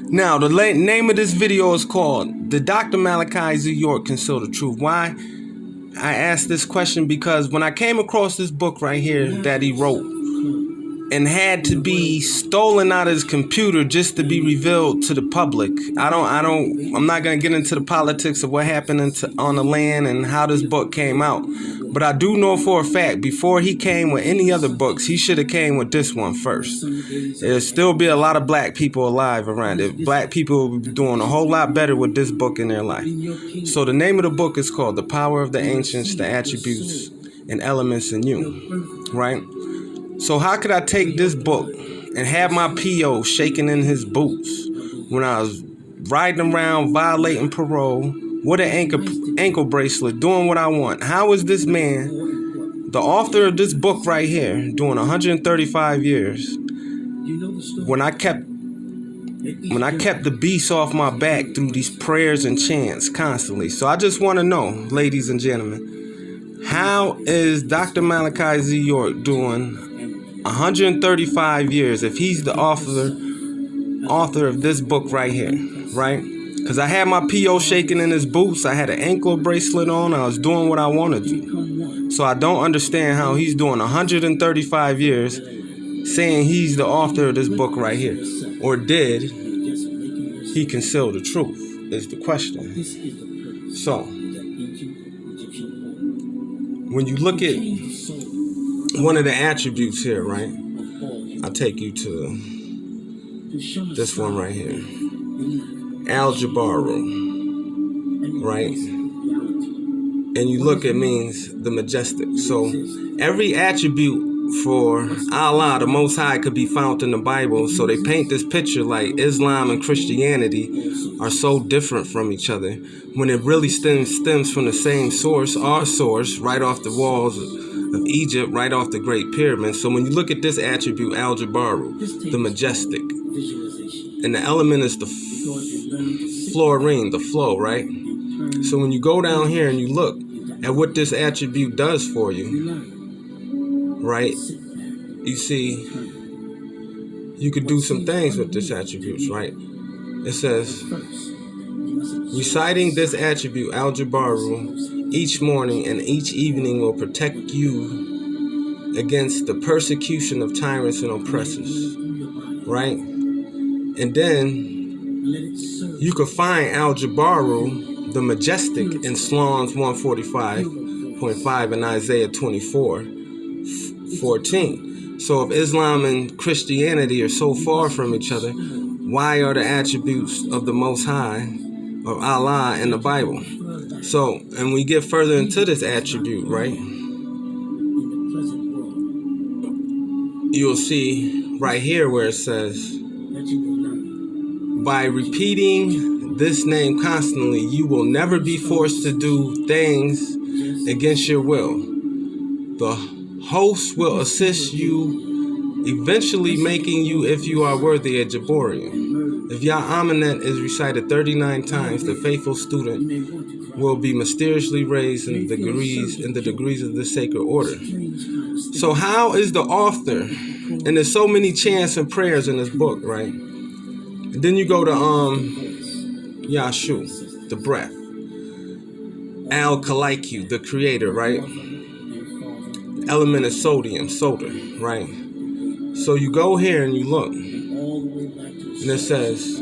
Now, the name of this video is called "Did Dr. Malachi Z York Conceal the Truth?" Why? I asked this question because when I came across this book right here that he wrote and had to be stolen out of his computer just to be revealed to the public. I'm not going to get into the politics of what happened on the land and how this book came out. But I do know for a fact, before he came with any other books, he should have came with this one first. There'll still be a lot of black people alive around it. Black people will be doing a whole lot better with this book in their life. So the name of the book is called The Power of the Ancients, the Attributes and Elements in You, right? So how could I take this book and have my P.O. shaking in his boots when I was riding around violating parole with an ankle bracelet, doing what I want? How is this man, the author of this book right here, doing 135 years, when I kept the beast off my back through these prayers and chants constantly? So I just want to know, ladies and gentlemen, how is Dr. Malachi Z York doing 135 years if he's the author of this book right here, right? Because I had my P.O. shaking in his boots. I had an ankle bracelet on. I was doing what I wanted to. So I don't understand how he's doing 135 years saying he's the author of this book right here. Or did he conceal the truth is the question. So when you look at one of the attributes here, right? I'll take you to this one right here. Al-Jabaru, right? And you look, it means the majestic. So every attribute for Allah, the Most High, could be found in the Bible. So they paint this picture like Islam and Christianity are so different from each other when it really stems from the same source, our source, right off the walls of Egypt, right off the Great Pyramid. So when you look at this attribute, Al-Jabaru, the majestic, and the element is the fluorine, the flow, right? So when you go down here and you look at what this attribute does for you, right? You see, you could do some things with this attribute, right? It says, reciting this attribute, Al-Jabaru, each morning and each evening will protect you against the persecution of tyrants and oppressors, right? And then you could find Al-Jabaru, the majestic, in Psalms 145.5 and Isaiah 24:14. So if Islam and Christianity are so far from each other, why are the attributes of the Most High, of Allah, in the Bible? So, and we get further into this attribute, right? You'll see right here where it says, by repeating this name constantly, you will never be forced to do things against your will. The host will assist you, eventually making you, if you are worthy, a Jaborian. If Yah Aminet is recited 39 times, the faithful student will be mysteriously raised in the degrees of the sacred order. So how is the author, and there's so many chants and prayers in this book, right? And then you go to Yashu, the breath. Al-Khalaiku, the creator, right? The element is sodium, soda, right? So you go here and you look, and it says,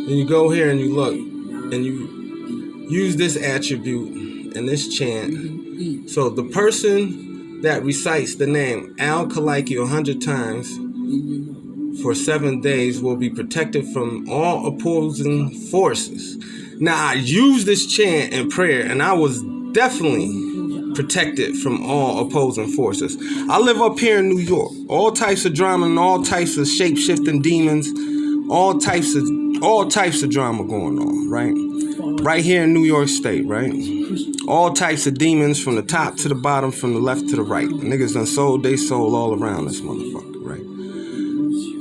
then you go here and you look, and you use this attribute and this chant. So the person that recites the name Al-Khalaiku 100 times for 7 days will be protected from all opposing forces. Now, I use this chant and prayer, and I was definitely protected from all opposing forces. I live up here in New York. All types of drama and all types of shape-shifting demons, all types of drama going on, right? Right here in New York State, right? All types of demons from the top to the bottom, from the left to the right. Niggas done sold they soul all around this motherfucker, right?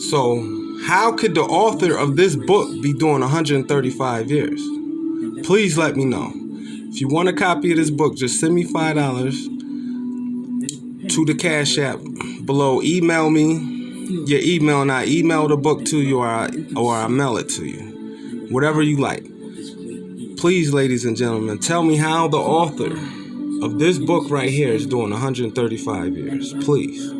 So how could the author of this book be doing 135 years? Please let me know. If If you want a copy of this book, just send me $5 to the Cash App below. Email me your email, and I email the book to you, or I mail it to you. Whatever you like. Please, ladies and gentlemen, tell me how the author of this book right here is doing 135 years. Please.